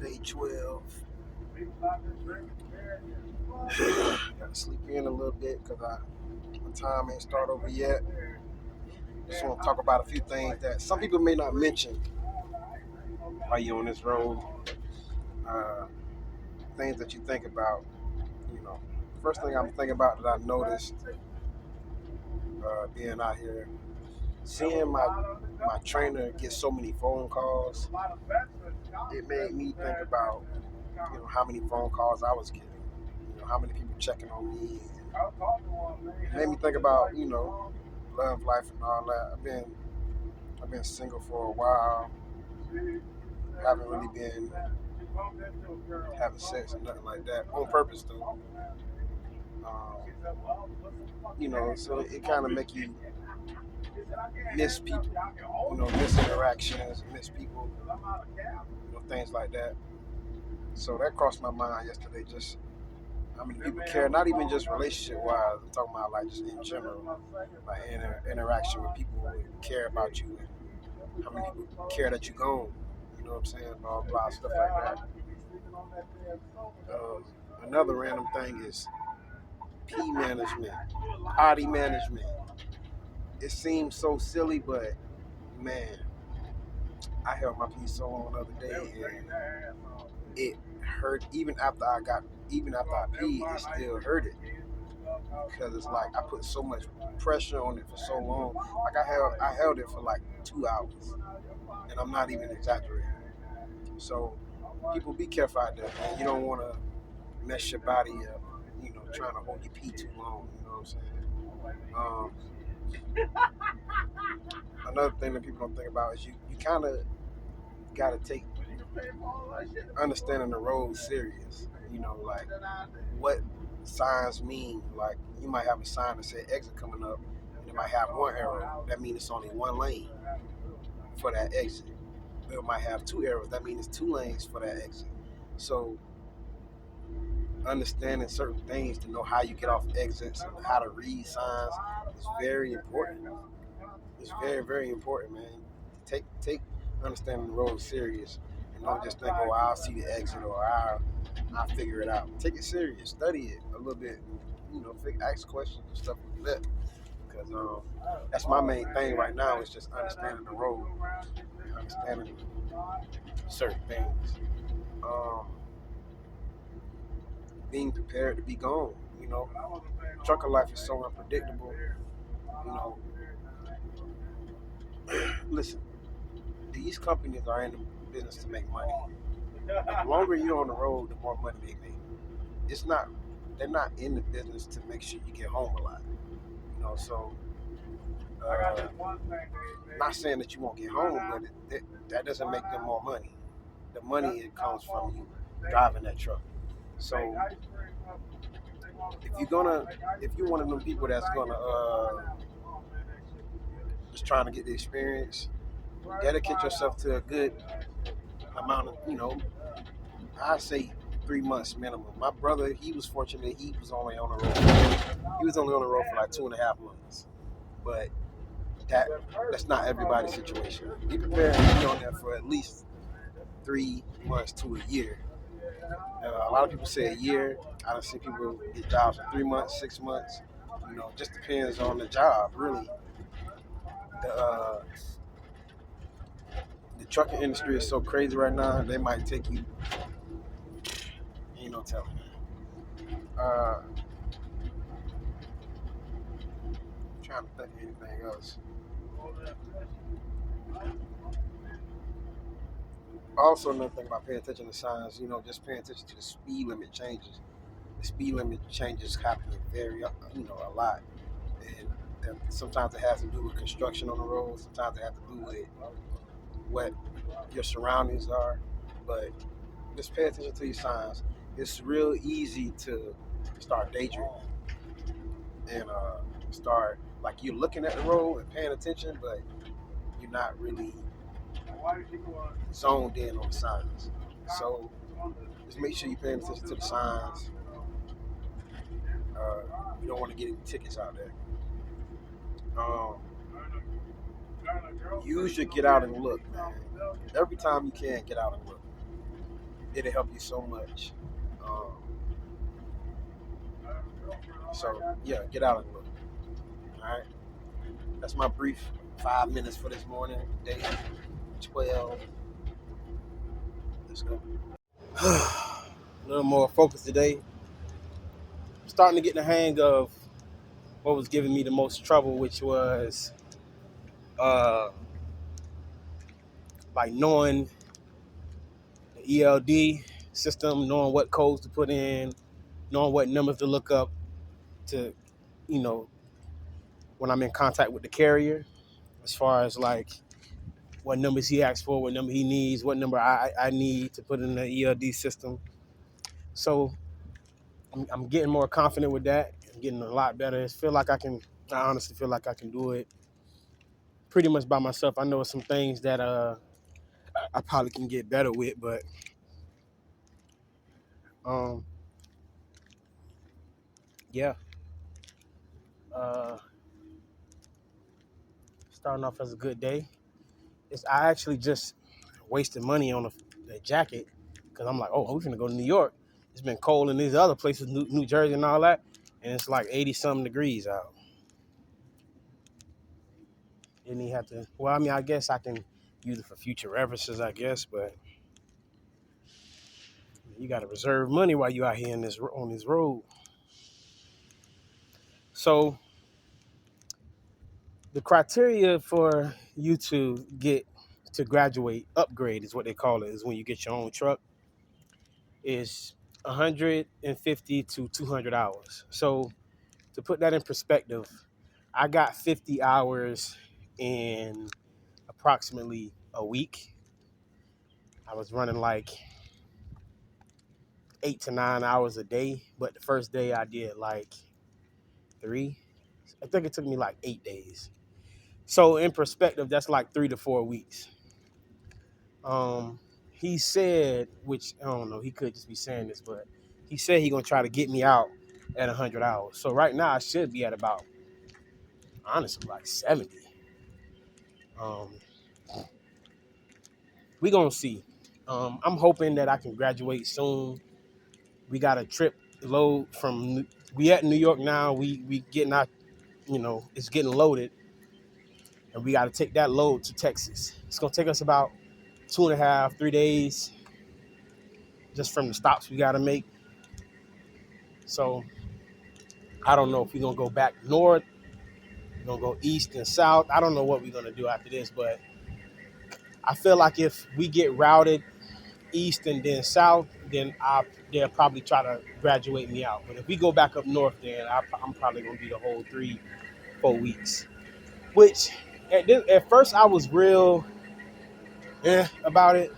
Day 12. Gotta sleep in a little bit because my time ain't start over yet. Just want to talk about a few things that some people may not mention while you're on this road. Uh, Things that you think about. You know, first thing I'm thinking about that I noticed being out here, seeing my trainer get so many phone calls, it made me think about how many phone calls I was getting, how many people checking on me. It made me think about love life and all that. I've been single for a while. Haven't really been having sex or nothing like that on purpose though. So it kind of make you miss people, miss interactions, miss people, things like that. So that crossed my mind yesterday. Just how many people care, not even just relationship wise. I'm talking about like just in general, like interaction with people who care about you, and how many people care that you gone. You know what I'm saying? Blah blah stuff like that. Another random thing is pee management, potty management. It seems so silly, but man, I held my pee so long the other day, and it hurt. Even after I peed, it still hurted because it's like I put so much pressure on it for so long. Like I held it for like 2 hours, and I'm not even exaggerating. So people be careful out there, man. You don't want to mess your body up, trying to hold your pee too long. You know what I'm saying? Another thing that people don't think about is you kind of got to take understanding the road serious. Like what signs mean. Like you might have a sign that says exit coming up, and it might have one arrow. That means it's only one lane for that exit. It might have two arrows. That means it's two lanes for that exit. So understanding certain things to know how you get off exits and how to read signs is very important. It's very, very important, man. Take understanding the road serious, and don't just think, oh, I'll see the exit or I'll figure it out. Take it serious, study it a little bit, ask questions and stuff like that. Because that's my main thing right now is just understanding the road, understanding certain things. Being prepared to be gone. Trucker life is so unpredictable. You know, listen, these companies are in the business to make money. The longer you're on the road, the more money they make. They're not in the business to make sure you get home a lot. So not saying that you won't get home, but that doesn't make them more money. The money it comes from you driving that truck. So if you're one of them people that's gonna just trying to get the experience, dedicate yourself to a good amount of, I say 3 months minimum. My brother, he was fortunate. He was only on the road. He was only on the road for like 2.5 months. But that's not everybody's situation. Be prepared to be on there for at least 3 months to a year. A lot of people say a year. I don't see people get jobs in 3 months, 6 months. Just depends on the job, really. The the trucking industry is so crazy right now. They might take you. Ain't no telling. Trying to think of anything else. Also, another thing about paying attention to signs, just paying attention to the speed limit changes. The speed limit changes happen a lot, and sometimes it has to do with construction on the road. Sometimes it has to do with what your surroundings are. But just pay attention to your signs. It's real easy to start daydreaming and start like you're looking at the road and paying attention, but you're not really zoned in on the signs. So just make sure you're paying attention to the signs. You don't want to get any tickets out there. Use your get out and look, man. Every time you can, get out and look. it'll help you so much. Um, so yeah, get out and look. All right, that's my brief 5 minutes for this morning. Day 12. Let's go. A little more focused today. Starting to get the hang of what was giving me the most trouble, which was uh, like knowing the ELD system, knowing what codes to put in, knowing what numbers to look up to, you know, when I'm in contact with the carrier, as far as like what numbers he asks for, what number he needs, what number I need to put in the ELD system. So I'm getting more confident with that. I'm getting a lot better. I honestly feel like I can do it pretty much by myself. I know some things that I probably can get better with, but um, yeah. Uh, Starting off as a good day. I actually just wasted money on the jacket because I'm like, oh, we're gonna go to New York. It's been cold in these other places, New Jersey and all that, and it's like 80 something degrees out. Didn't even have to. Well, I mean, I guess I can use it for future references, I guess, but you got to reserve money while you out here on this road. So the criteria for you to get to graduate, upgrade is what they call it, is when you get your own truck, is 150 to 200 hours. So to put that in perspective, I got 50 hours in approximately a week. I was running like 8 to 9 hours a day, but the first day I did like 3. I think it took me like 8 days. So in perspective, that's like 3 to 4 weeks. He said, which I don't know, he could just be saying this, but he said he gonna try to get me out at 100 hours. So right now I should be at about, honestly, like 70. Um, we gonna see. I'm hoping that I can graduate soon. We got a trip load from. We at New York now. We getting out. It's getting loaded, and we got to take that load to Texas. It's gonna take us about 2.5, 3 days, just from the stops we got to make. So I don't know if we're gonna go back north, we're gonna go east and south. I don't know what we're gonna do after this, but I feel like if we get routed east and then south, then they'll probably try to graduate me out. But if we go back up north, then I'm probably gonna be the whole 3-4 weeks. Which at first I was real about it,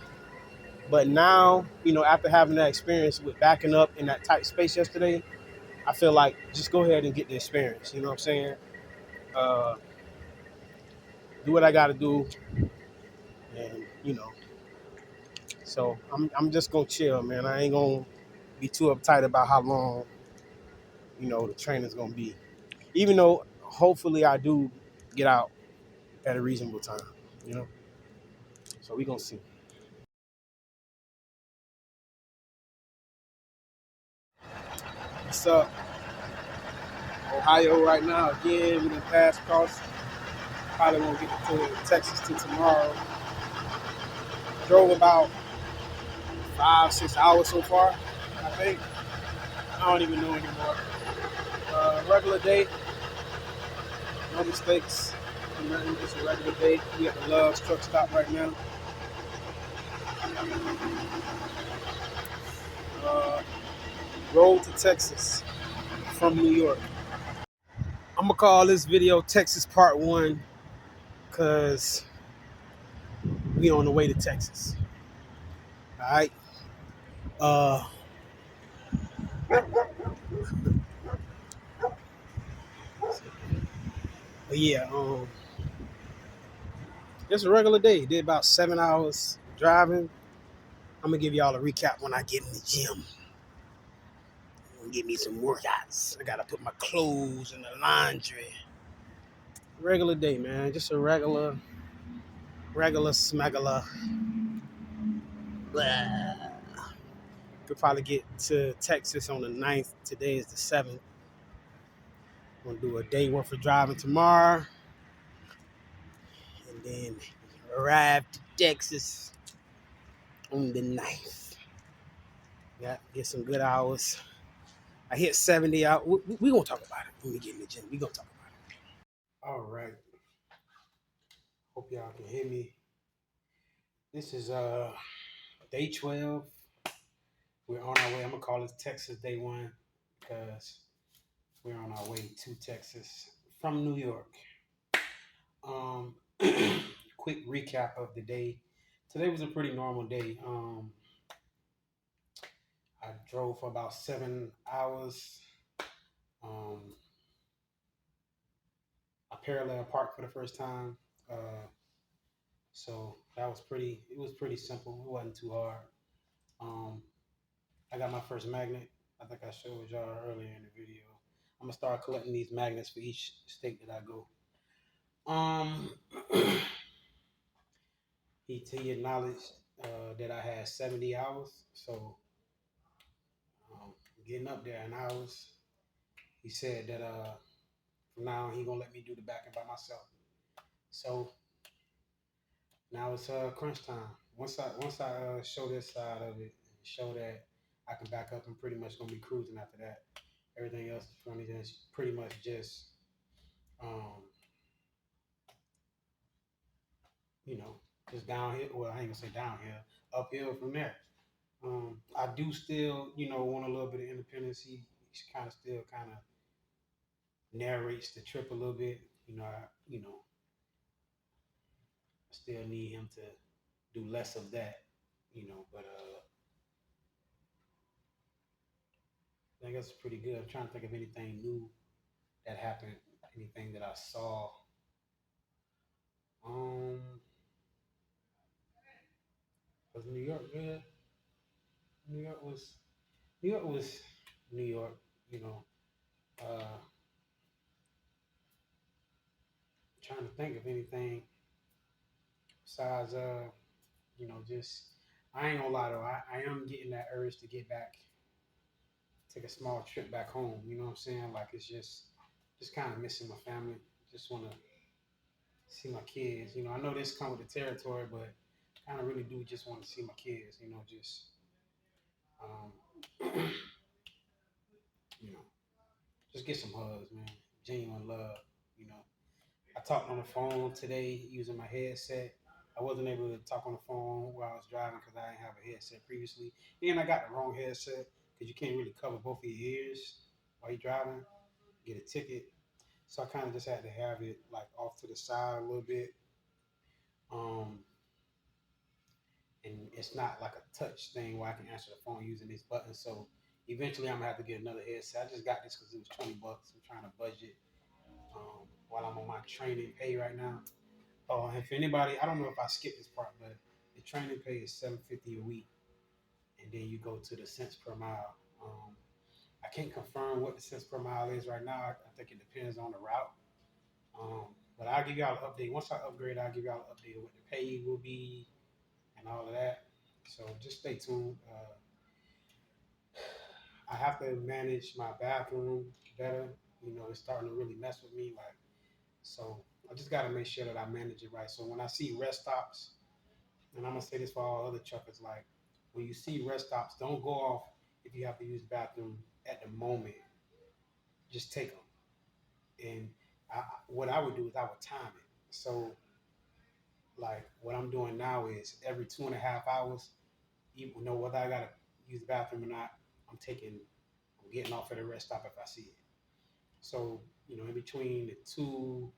but now after having that experience with backing up in that tight space yesterday, I feel like just go ahead and get the experience. You know what I'm saying? Do what I got to do, and So I'm just gonna chill, man. I ain't gonna be too uptight about how long the training's gonna be. Even though hopefully I do get out at a reasonable time, you know. So we gonna see. What's up? Ohio right now again. We done passed across. Probably won't get to Texas till tomorrow. Drove about 5-6 hours so far, I think. I don't even know anymore. Regular day, no mistakes. Nothing, just a regular day. We at the Love's truck stop right now. Road to Texas from New York. I'm gonna call this video Texas Part 1 because we on the way to Texas. All right. But yeah, just a regular day. Did about 7 hours driving. I'm gonna give y'all a recap when I get in the gym. Give me some workouts. I gotta put my clothes in the laundry. Regular day, man. Just a regular smuggler. Blah. Could probably get to Texas on the 9th. Today is the 7th. Gonna do a day worth of driving tomorrow, and then arrive to Texas on the 9th. Yeah, get some good hours. I hit 70 out. We gonna talk about it when we get in the gym. We gonna talk about it. All right. Hope y'all can hear me. This is day 12. We're on our way. I'm gonna call this Texas day 1 because we're on our way to Texas from New York. Quick recap of the day. Today was a pretty normal day. I drove for about 7 hours. I parallel parked for the first time. So that was it was pretty simple. It wasn't too hard. I got my first magnet. I think I showed y'all earlier in the video. I'm gonna start collecting these magnets for each state that I go. He acknowledged that I had 70 hours, so getting up there in hours. He said that from now on he gonna let me do the back end by myself. So now it's crunch time. Once I show this side of it, show that I can back up, I'm pretty much gonna be cruising after that. Everything else is funny. It's pretty much just just downhill. Well, I ain't gonna say downhill, uphill from there. I do still, want a little bit of independence. He kind of still narrates the trip a little bit. I still need him to do less of that. But I think that's pretty good. I'm trying to think of anything new that happened, anything that I saw. Was New York good? New York was New York was New York. Trying to think of anything besides just I ain't gonna lie though, I am getting that urge to get back, take a small trip back home. You know what I'm saying? Like it's just kind of missing my family. Just want to see my kids. I know this come with the territory, but kind of really do just want to see my kids. Um, you know, just get some hugs, man. Genuine love. You know, I talked on the phone today using my headset. I wasn't able to talk on the phone while I was driving because I didn't have a headset previously, and I got the wrong headset because you can't really cover both of your ears while you're driving. Get a ticket, so I kind of just had to have it like off to the side a little bit. Um, and it's not like a touch thing where I can answer the phone using these buttons. So eventually, I'm gonna have to get another headset. I just got this because it was $20. I'm trying to budget while I'm on my training pay right now. Oh, if anybody, I don't know if I skipped this part, but the training pay is $7.50 a week, and then you go to the cents per mile. I can't confirm what the cents per mile is right now. I think it depends on the route. But I'll give y'all an update. Once I upgrade, I'll give y'all an update of what the pay will be and all of that. So just stay tuned. I have to manage my bathroom better. It's starting to really mess with me. So I just got to make sure that I manage it right. So when I see rest stops, and I'm gonna say this for all other truckers, like when you see rest stops, don't go off if you have to use the bathroom at the moment. Just take them. And what I would do is I would time it. So like what I'm doing now is every 2.5 hours, even though whether I gotta use the bathroom or not, I'm getting off at a rest stop if I see it. So in between the 2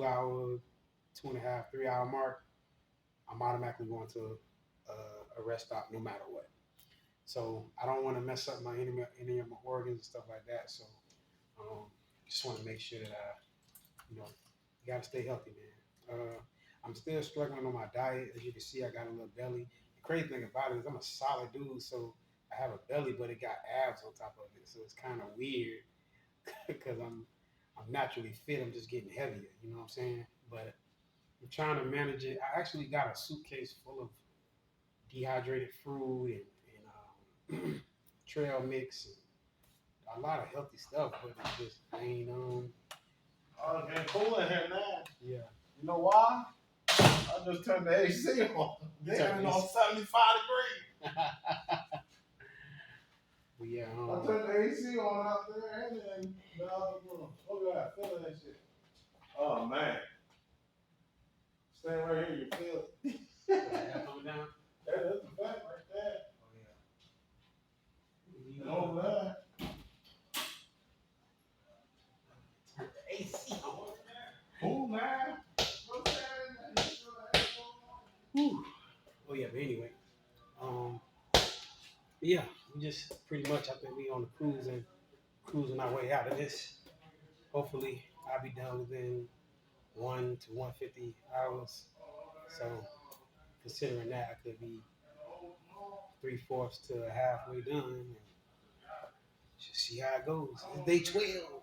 hour, 2.5, 3 hour mark, I'm automatically going to a rest stop no matter what. So I don't want to mess up any of my organs and stuff like that. So just want to make sure that you got to stay healthy, man. I'm still struggling on my diet. As you can see, I got a little belly. The crazy thing about it is I'm a solid dude, so I have a belly, but it got abs on top of it. So it's kind of weird because I'm naturally fit. I'm just getting heavier. You know what I'm saying? But I'm trying to manage it. I actually got a suitcase full of dehydrated fruit and trail mix and a lot of healthy stuff, but it's just I ain't Oh, it's getting cool in here now. yeah. You know why? I just turned the AC on. They Turned ain't the on AC. 75 degrees. But yeah, I turned the AC on out there and then the other room. Look at that, feeling that shit. Oh man. Stand right here, you feel it. coming down. That's the fact right there. Oh yeah. And over there. Turn the AC on. Cool man. Whew. Oh yeah, but anyway, yeah, we just pretty much I think we on the cruising our way out of this. Hopefully, I'll be done within 1 to 150 hours. So, considering that, I could be 3/4 to halfway done. And just see how it goes. It's day 12.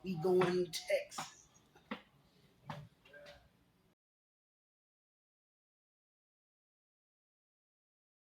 We going to Texas.